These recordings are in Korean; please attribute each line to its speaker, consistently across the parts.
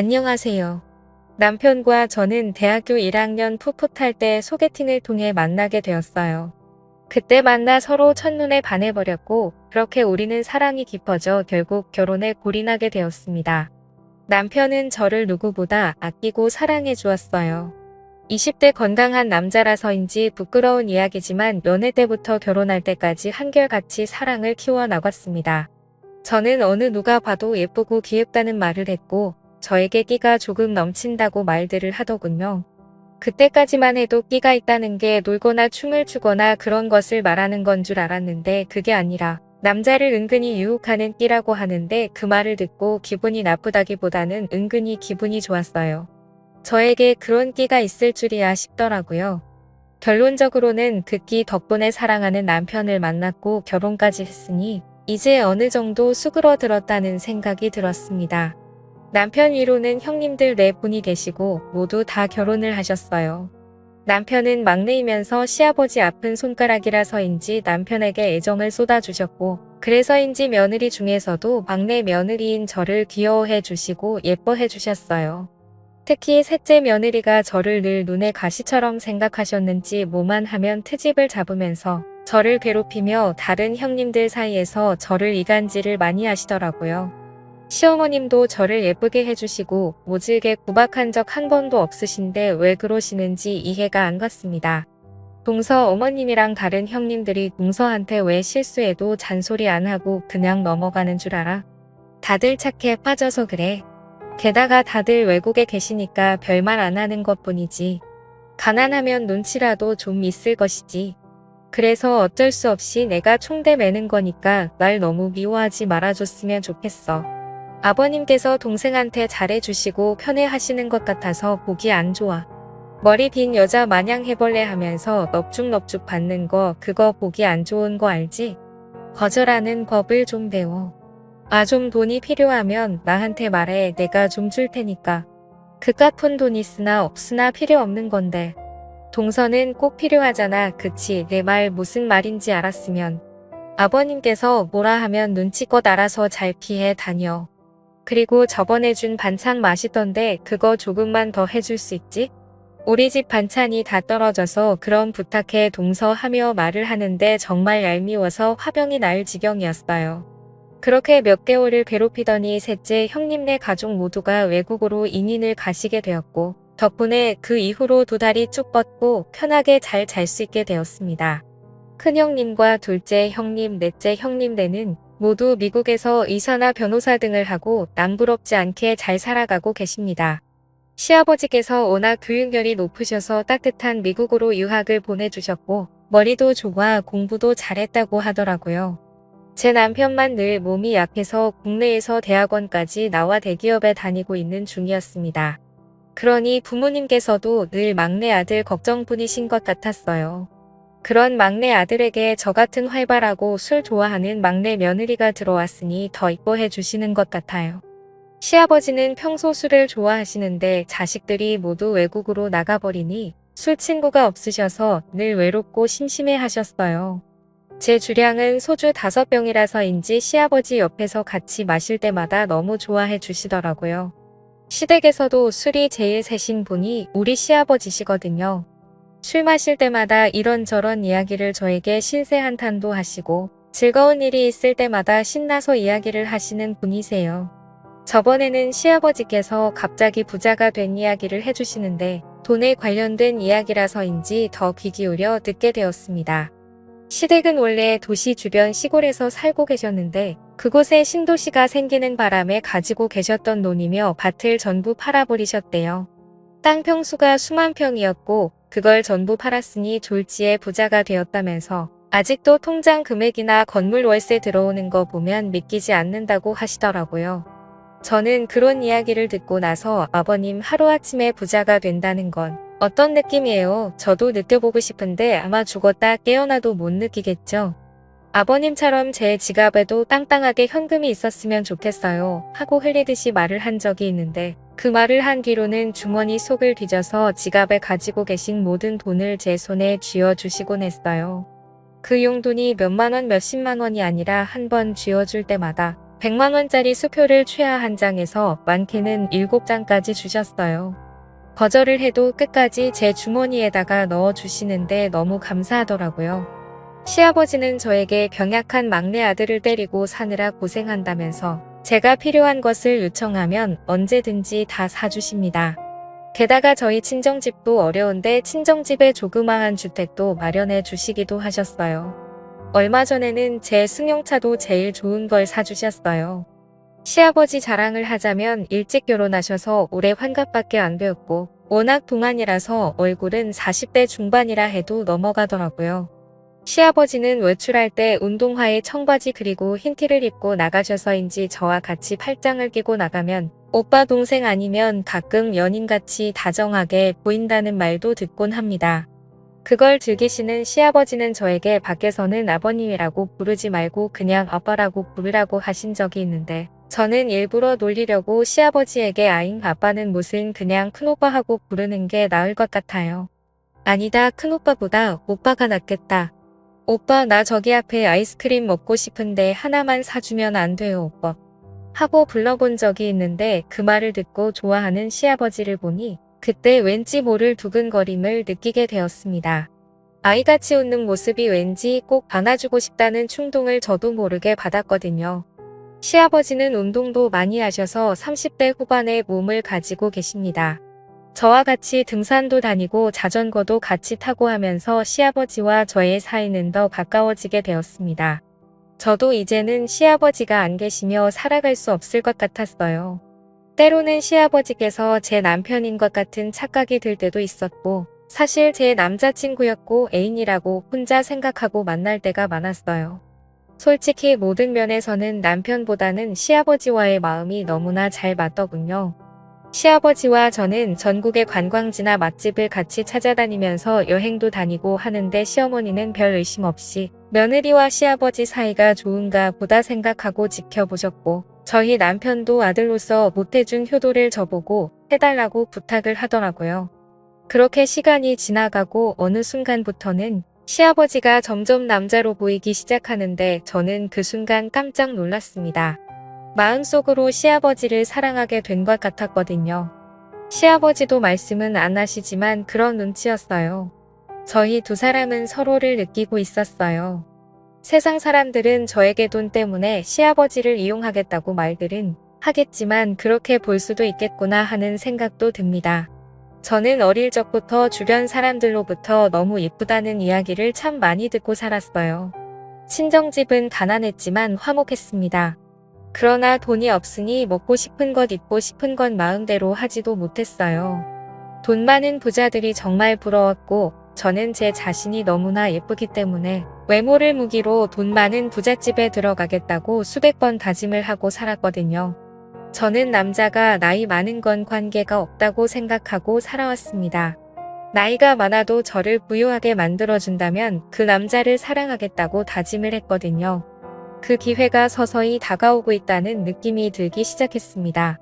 Speaker 1: 안녕하세요. 남편과 저는 대학교 1학년 풋풋할 때 소개팅을 통해 만나게 되었어요. 그때 만나 서로 첫눈에 반해버렸고, 그렇게 우리는 사랑이 깊어져 결국 결혼에 골인하게 되었습니다. 남편은 저를 누구보다 아끼고 사랑해 주었어요. 20대 건강한 남자라서인지 부끄러운 이야기지만 연애 때부터 결혼할 때까지 한결같이 사랑을 키워나갔습니다. 저는 어느 누가 봐도 예쁘고 귀엽다는 말을 했고, 저에게 끼가 조금 넘친다고 말들을 하더군요. 그때까지만 해도 끼가 있다는 게 놀거나 춤을 추거나 그런 것을 말하는 건 줄 알았는데 그게 아니라 남자를 은근히 유혹하는 끼라고 하는데 그 말을 듣고 기분이 나쁘다기보다는 은근히 기분이 좋았어요. 저에게 그런 끼가 있을 줄이야 싶더라고요. 결론적으로는 그 끼 덕분에 사랑하는 남편을 만났고 결혼까지 했으니 이제 어느 정도 수그러들었다는 생각이 들었습니다. 남편 위로는 형님들 4분이 계시고 모두 다 결혼을 하셨어요. 남편은 막내이면서 시아버지 아픈 손가락이라서인지 남편에게 애정을 쏟아주셨고 그래서인지 며느리 중에서도 막내 며느리인 저를 귀여워해 주시고 예뻐해 주셨어요. 특히 셋째 며느리가 저를 늘 눈의 가시처럼 생각하셨는지 뭐만 하면 트집을 잡으면서 저를 괴롭히며 다른 형님들 사이에서 저를 이간질을 많이 하시더라고요. 시어머님도 저를 예쁘게 해주시고 모질게 구박한 적 한 번도 없으신데 왜 그러시는지 이해가 안 갔습니다. 동서 어머님이랑 다른 형님들이 동서한테 왜 실수해도 잔소리 안 하고 그냥 넘어가는 줄 알아? 다들 착해 빠져서 그래. 게다가 다들 외국에 계시니까 별말 안 하는 것뿐이지. 가난하면 눈치라도 좀 있을 것이지. 그래서 어쩔 수 없이 내가 총대 매는 거니까 날 너무 미워하지 말아줬으면 좋겠어. 아버님께서 동생한테 잘해주시고 편애하시는 것 같아서 보기 안 좋아. 머리 빈 여자 마냥 해벌레 하면서 넙죽넙죽 받는 거 그거 보기 안 좋은 거 알지? 거절하는 법을 좀 배워. 좀 돈이 필요하면 나한테 말해 내가 좀 줄 테니까. 그깟 돈 있으나 없으나 필요 없는 건데. 동서는 꼭 필요하잖아. 그치? 내 말 무슨 말인지 알았으면. 아버님께서 뭐라 하면 눈치껏 알아서 잘 피해 다녀. 그리고 저번에 준 반찬 맛있던데 그거 조금만 더 해줄 수 있지? 우리 집 반찬이 다 떨어져서 그럼 부탁해 동서 하며 말을 하는데 정말 얄미워서 화병이 날 지경이었어요. 그렇게 몇 개월을 괴롭히더니 셋째 형님네 가족 모두가 외국으로 이민을 가시게 되었고 덕분에 그 이후로 2다리 쭉 뻗고 편하게 잘 잘 수 있게 되었습니다. 큰형님과 둘째 형님, 넷째 형님네는 모두 미국에서 의사나 변호사 등을 하고 남부럽지 않게 잘 살아가고 계십니다. 시아버지께서 워낙 교육열이 높으셔서 따뜻한 미국으로 유학을 보내주셨고 머리도 좋아 공부도 잘했다고 하더라고요. 제 남편만 늘 몸이 약해서 국내에서 대학원까지 나와 대기업에 다니고 있는 중이었습니다. 그러니 부모님께서도 늘 막내 아들 걱정뿐이신 것 같았어요. 그런 막내 아들에게 저 같은 활발하고 술 좋아하는 막내 며느리가 들어왔으니 더 이뻐해 주시는 것 같아요. 시아버지는 평소 술을 좋아하시는데 자식들이 모두 외국으로 나가버리니 술 친구가 없으셔서 늘 외롭고 심심해 하셨어요. 제 주량은 소주 5병이라서인지 시아버지 옆에서 같이 마실 때마다 너무 좋아해 주시더라고요. 시댁에서도 술이 제일 세신 분이 우리 시아버지시거든요. 술 마실 때마다 이런저런 이야기를 저에게 신세 한탄도 하시고 즐거운 일이 있을 때마다 신나서 이야기를 하시는 분이세요. 저번에는 시아버지께서 갑자기 부자가 된 이야기를 해주시는데 돈에 관련된 이야기라서인지 더 귀 기울여 듣게 되었습니다. 시댁은 원래 도시 주변 시골에서 살고 계셨는데 그곳에 신도시가 생기는 바람에 가지고 계셨던 논이며 밭을 전부 팔아버리셨대요. 땅 평수가 수만 평이었고 그걸 전부 팔았으니 졸지에 부자가 되었다면서 아직도 통장 금액이나 건물 월세 들어오는 거 보면 믿기지 않는다고 하시더라고요. 저는 그런 이야기를 듣고 나서 아버님 하루아침에 부자가 된다는 건 어떤 느낌이에요? 저도 느껴보고 싶은데 아마 죽었다 깨어나도 못 느끼겠죠? 아버님처럼 제 지갑에도 땅땅하게 현금이 있었으면 좋겠어요 하고 흘리듯이 말을 한 적이 있는데 그 말을 한 뒤로는 주머니 속을 뒤져서 지갑에 가지고 계신 모든 돈을 제 손에 쥐어주시곤 했어요. 그 용돈이 몇만 원 몇십만 원이 아니라 한 번 쥐어줄 때마다 100만 원짜리 수표를 최하 한 장에서 많게는 7장까지 주셨어요. 거절을 해도 끝까지 제 주머니에다가 넣어 주시는데 너무 감사하더라고요. 시아버지는 저에게 병약한 막내 아들을 데리고 사느라 고생한다면서 제가 필요한 것을 요청하면 언제든지 다 사주십니다. 게다가 저희 친정집도 어려운데 친정집에 조그마한 주택도 마련해 주시기도 하셨어요. 얼마 전에는 제 승용차도 제일 좋은 걸 사주셨어요. 시아버지 자랑을 하자면 일찍 결혼하셔서 올해 환갑밖에 안 되었고 워낙 동안이라서 얼굴은 40대 중반이라 해도 넘어가더라고요. 시아버지는 외출할 때 운동화에 청바지 그리고 흰티를 입고 나가셔서인지 저와 같이 팔짱을 끼고 나가면 오빠 동생 아니면 가끔 연인같이 다정하게 보인다는 말도 듣곤 합니다. 그걸 즐기시는 시아버지는 저에게 밖에서는 아버님이라고 부르지 말고 그냥 아빠라고 부르라고 하신 적이 있는데 저는 일부러 놀리려고 시아버지에게 아잉 아빠는 무슨 그냥 큰오빠 하고 부르는 게 나을 것 같아요. 아니다 큰오빠보다 오빠가 낫겠다. 오빠 나 저기 앞에 아이스크림 먹고 싶은데 하나만 사주면 안 돼요 오빠. 하고 불러본 적이 있는데 그 말을 듣고 좋아하는 시아버지를 보니 그때 왠지 모를 두근거림을 느끼게 되었습니다. 아이같이 웃는 모습이 왠지 꼭 안아주고 싶다는 충동을 저도 모르게 받았거든요. 시아버지는 운동도 많이 하셔서 30대 후반의 몸을 가지고 계십니다. 저와 같이 등산도 다니고 자전거도 같이 타고 하면서 시아버지와 저의 사이는 더 가까워지게 되었습니다. 저도 이제는 시아버지가 안 계시며 살아갈 수 없을 것 같았어요. 때로는 시아버지께서 제 남편인 것 같은 착각이 들 때도 있었고 사실 제 남자친구였고 애인이라고 혼자 생각하고 만날 때가 많았어요. 솔직히 모든 면에서는 남편보다는 시아버지와의 마음이 너무나 잘 맞더군요. 시아버지와 저는 전국의 관광지나 맛집을 같이 찾아다니면서 여행도 다니고 하는데 시어머니는 별 의심 없이 며느리와 시아버지 사이가 좋은가 보다 생각하고 지켜보셨고 저희 남편도 아들로서 못해준 효도를 저보고 해달라고 부탁을 하더라고요. 그렇게 시간이 지나가고 어느 순간부터는 시아버지가 점점 남자로 보이기 시작하는데 저는 그 순간 깜짝 놀랐습니다. 마음속으로 시아버지를 사랑하게 된 것 같았거든요. 시아버지도 말씀은 안 하시지만 그런 눈치였어요. 저희 두 사람은 서로를 느끼고 있었어요. 세상 사람들은 저에게 돈 때문에 시아버지를 이용하겠다고 말들은 하겠지만 그렇게 볼 수도 있겠구나 하는 생각도 듭니다. 저는 어릴 적부터 주변 사람들로부터 너무 예쁘다는 이야기를 참 많이 듣고 살았어요. 친정집은 가난했지만 화목했습니다. 그러나 돈이 없으니 먹고 싶은 것 입고 싶은 것 마음대로 하지도 못했어요. 돈 많은 부자들이 정말 부러웠고 저는 제 자신이 너무나 예쁘기 때문에 외모를 무기로 돈 많은 부잣집에 들어가겠다고 수백 번 다짐을 하고 살았거든요. 저는 남자가 나이 많은 건 관계가 없다고 생각하고 살아왔습니다. 나이가 많아도 저를 부유하게 만들어준다면 그 남자를 사랑하겠다고 다짐을 했거든요. 그 기회가 서서히 다가오고 있다는 느낌이 들기 시작했습니다.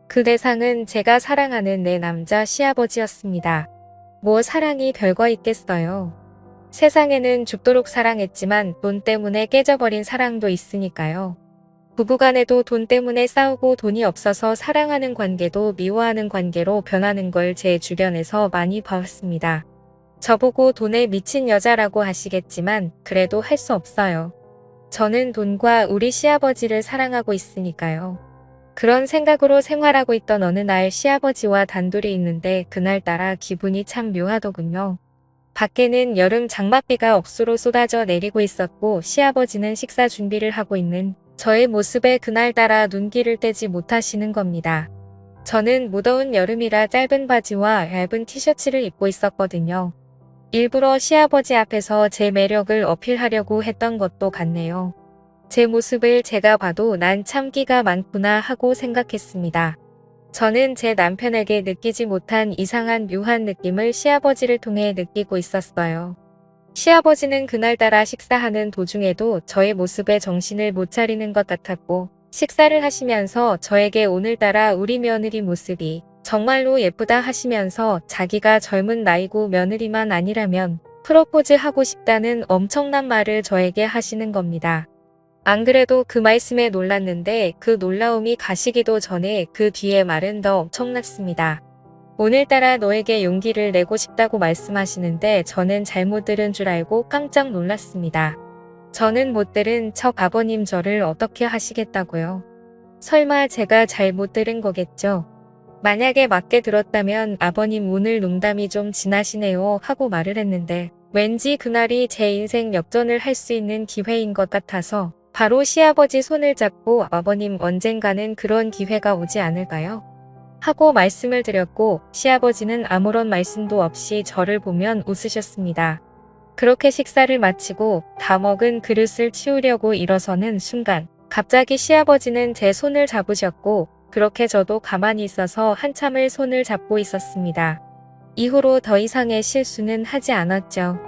Speaker 1: 그 대상은 제가 사랑하는 내 남자 시아버지였습니다. 뭐 사랑이 별거 있겠어요. 세상에는 죽도록 사랑했지만 돈 때문에 깨져버린 사랑도 있으니까요. 부부간에도 돈 때문에 싸우고 돈이 없어서 사랑하는 관계도 미워하는 관계로 변하는 걸 제 주변에서 많이 봤습니다. 저보고 돈에 미친 여자라고 하시겠지만 그래도 할 수 없어요. 저는 돈과 우리 시아버지를 사랑하고 있으니까요. 그런 생각으로 생활하고 있던 어느 날 시아버지와 단둘이 있는데 그날따라 기분이 참 묘하더군요. 밖에는 여름 장맛비가 억수로 쏟아져 내리고 있었고 시아버지는 식사 준비를 하고 있는 저의 모습에 그날따라 눈길을 떼지 못하시는 겁니다. 저는 무더운 여름이라 짧은 바지와 얇은 티셔츠를 입고 있었거든요. 일부러 시아버지 앞에서 제 매력을 어필하려고 했던 것도 같네요. 제 모습을 제가 봐도 난 참 끼가 많구나 하고 생각했습니다. 저는 제 남편에게 느끼지 못한 이상한 묘한 느낌을 시아버지를 통해 느끼고 있었어요. 시아버지는 그날따라 식사하는 도중에도 저의 모습에 정신을 못 차리는 것 같았고 식사를 하시면서 저에게 오늘따라 우리 며느리 모습이 정말로 예쁘다 하시면서 자기가 젊은 나이고 며느리만 아니라면 프로포즈 하고 싶다는 엄청난 말을 저에게 하시는 겁니다. 안 그래도 그 말씀에 놀랐는데 그 놀라움이 가시기도 전에 그 뒤에 말은 더 엄청났습니다. 오늘따라 너에게 용기를 내고 싶다고 말씀하시는데 저는 잘못 들은 줄 알고 깜짝 놀랐습니다. 저는 못 들은 척 아버님 저를 어떻게 하시겠다고요? 설마 제가 잘못 들은 거겠죠? 만약에 맞게 들었다면 아버님 오늘 농담이 좀 지나시네요 하고 말을 했는데 왠지 그날이 제 인생 역전을 할 수 있는 기회인 것 같아서 바로 시아버지 손을 잡고 아버님 언젠가는 그런 기회가 오지 않을까요? 하고 말씀을 드렸고 시아버지는 아무런 말씀도 없이 저를 보면 웃으셨습니다. 그렇게 식사를 마치고 다 먹은 그릇을 치우려고 일어서는 순간 갑자기 시아버지는 제 손을 잡으셨고 그렇게 저도 가만히 있어서 한참을 손을 잡고 있었습니다. 이후로 더 이상의 실수는 하지 않았죠.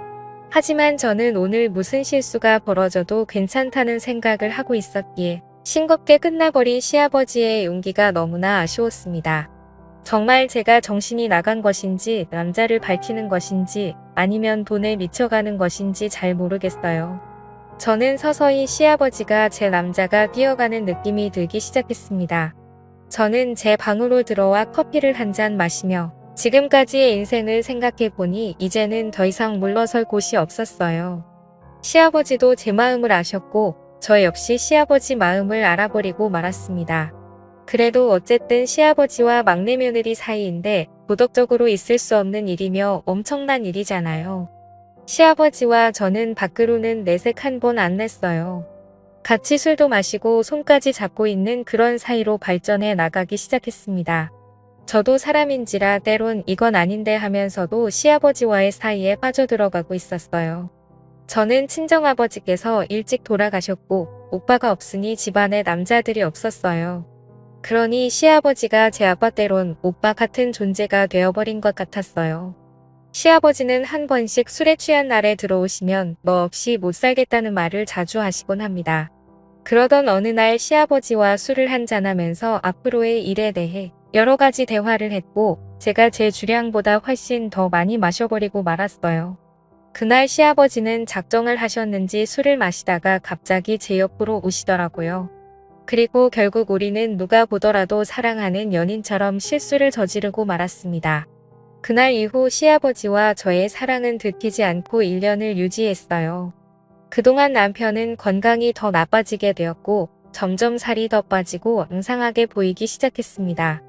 Speaker 1: 하지만 저는 오늘 무슨 실수가 벌어져도 괜찮다는 생각을 하고 있었기에 싱겁게 끝나버린 시아버지의 용기가 너무나 아쉬웠습니다. 정말 제가 정신이 나간 것인지 남자를 밝히는 것인지 아니면 돈에 미쳐가는 것인지 잘 모르겠어요. 저는 서서히 시아버지가 제 남자가 뛰어가는 느낌이 들기 시작했습니다. 저는 제 방으로 들어와 커피를 한 잔 마시며 지금까지의 인생을 생각해보니 이제는 더 이상 물러설 곳이 없었어요. 시아버지도 제 마음을 아셨고 저 역시 시아버지 마음을 알아버리고 말았습니다. 그래도 어쨌든 시아버지와 막내 며느리 사이인데 도덕적으로 있을 수 없는 일이며 엄청난 일이잖아요. 시아버지와 저는 밖으로는 내색 한 번 안 냈어요. 같이 술도 마시고 손까지 잡고 있는 그런 사이로 발전해 나가기 시작했습니다. 저도 사람인지라 때론 이건 아닌데 하면서도 시아버지와의 사이에 빠져들어가고 있었어요. 저는 친정아버지께서 일찍 돌아가셨고 오빠가 없으니 집안에 남자들이 없었어요. 그러니 시아버지가 제 아빠때론 오빠 같은 존재가 되어버린 것 같았어요. 시아버지는 한 번씩 술에 취한 날에 들어오시면 너 없이 못 살겠다는 말을 자주 하시곤 합니다. 그러던 어느 날 시아버지와 술을 한잔하면서 앞으로의 일에 대해 여러 가지 대화를 했고 제가 제 주량보다 훨씬 더 많이 마셔버리고 말았어요. 그날 시아버지는 작정을 하셨는지 술을 마시다가 갑자기 제 옆으로 오시더라고요. 그리고 결국 우리는 누가 보더라도 사랑하는 연인처럼 실수를 저지르고 말았습니다. 그날 이후 시아버지와 저의 사랑은 들키지 않고 1년을 유지했어요. 그동안 남편은 건강이 더 나빠지게 되었고 점점 살이 더 빠지고 앙상하게 보이기 시작했습니다.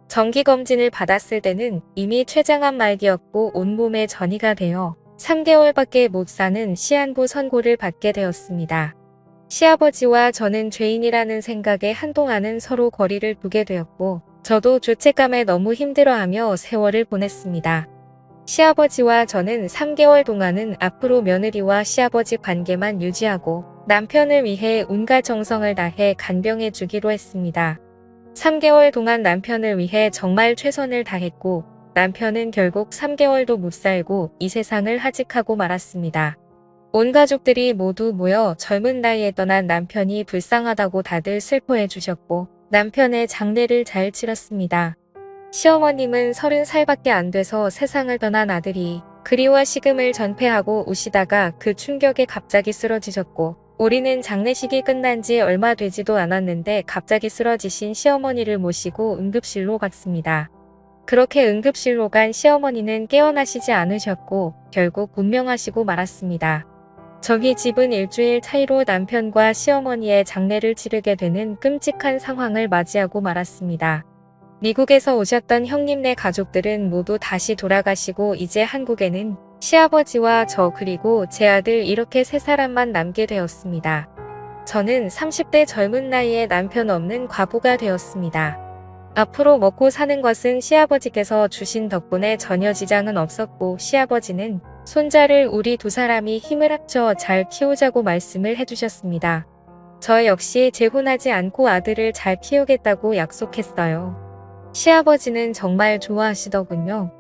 Speaker 1: 정기검진을 받았을 때는 이미 췌장암 말기였고 온몸에 전이가 되어 3개월밖에 못 사는 시한부 선고를 받게 되었습니다. 시아버지와 저는 죄인이라는 생각에 한동안은 서로 거리를 두게 되었고 저도 죄책감에 너무 힘들어하며 세월을 보냈습니다. 시아버지와 저는 3개월 동안은 앞으로 며느리와 시아버지 관계만 유지하고 남편을 위해 온갖 정성을 다해 간병해 주기로 했습니다. 3개월 동안 남편을 위해 정말 최선을 다했고 남편은 결국 3개월도 못 살고 이 세상을 하직하고 말았습니다. 온 가족들이 모두 모여 젊은 나이에 떠난 남편이 불쌍하다고 다들 슬퍼해 주셨고 남편의 장례를 잘 치렀습니다. 시어머님은 30살밖에 안 돼서 세상을 떠난 아들이 그리와 식음을 전폐하고 오시다가 그 충격에 갑자기 쓰러지셨고 우리는 장례식이 끝난 지 얼마 되지도 않았는데 갑자기 쓰러지신 시어머니를 모시고 응급실로 갔습니다. 그렇게 응급실로 간 시어머니는 깨어나시지 않으셨고 결국 운명하시고 말았습니다. 저희 집은 일주일 차이로 남편과 시어머니의 장례를 치르게 되는 끔찍한 상황을 맞이하고 말았습니다. 미국에서 오셨던 형님네 가족들은 모두 다시 돌아가시고 이제 한국에는 시아버지와 저 그리고 제 아들 이렇게 세 사람만 남게 되었습니다. 저는 30대 젊은 나이에 남편 없는 과부가 되었습니다. 앞으로 먹고 사는 것은 시아버지께서 주신 덕분에 전혀 지장은 없었고 시아버지는 손자를 우리 두 사람이 힘을 합쳐 잘 키우자고 말씀을 해주셨습니다. 저 역시 재혼하지 않고 아들을 잘 키우겠다고 약속했어요. 시아버지는 정말 좋아하시더군요.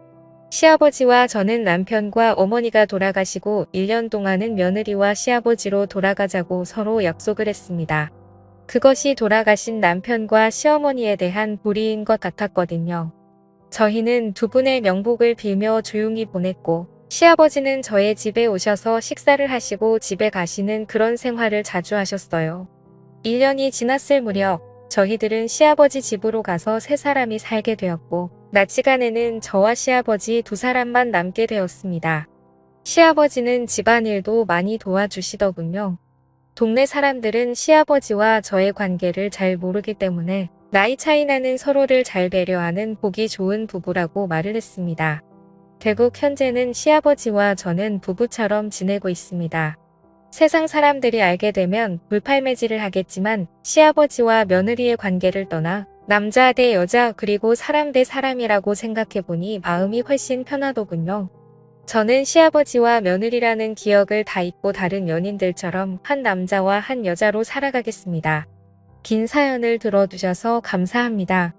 Speaker 1: 시아버지와 저는 남편과 어머니가 돌아가시고 1년 동안은 며느리와 시아버지로 돌아가자고 서로 약속을 했습니다. 그것이 돌아가신 남편과 시어머니에 대한 불의인 것 같았거든요. 저희는 두 분의 명복을 빌며 조용히 보냈고 시아버지는 저의 집에 오셔서 식사를 하시고 집에 가시는 그런 생활을 자주 하셨어요. 1년이 지났을 무렵 저희들은 시아버지 집으로 가서 세 사람이 살게 되었고 낮 시간에는 저와 시아버지 두 사람만 남게 되었습니다. 시아버지는 집안일도 많이 도와주시더군요. 동네 사람들은 시아버지와 저의 관계를 잘 모르기 때문에 나이 차이 나는 서로를 잘 배려하는 보기 좋은 부부라고 말을 했습니다. 결국 현재는 시아버지와 저는 부부처럼 지내고 있습니다. 세상 사람들이 알게 되면 불팔매질을 하겠지만 시아버지와 며느리의 관계를 떠나 남자 대 여자 그리고 사람 대 사람이라고 생각해보니 마음이 훨씬 편하더군요. 저는 시아버지와 며느리라는 기억을 다 잊고 다른 연인들처럼 한 남자와 한 여자로 살아가겠습니다. 긴 사연을 들어주셔서 감사합니다.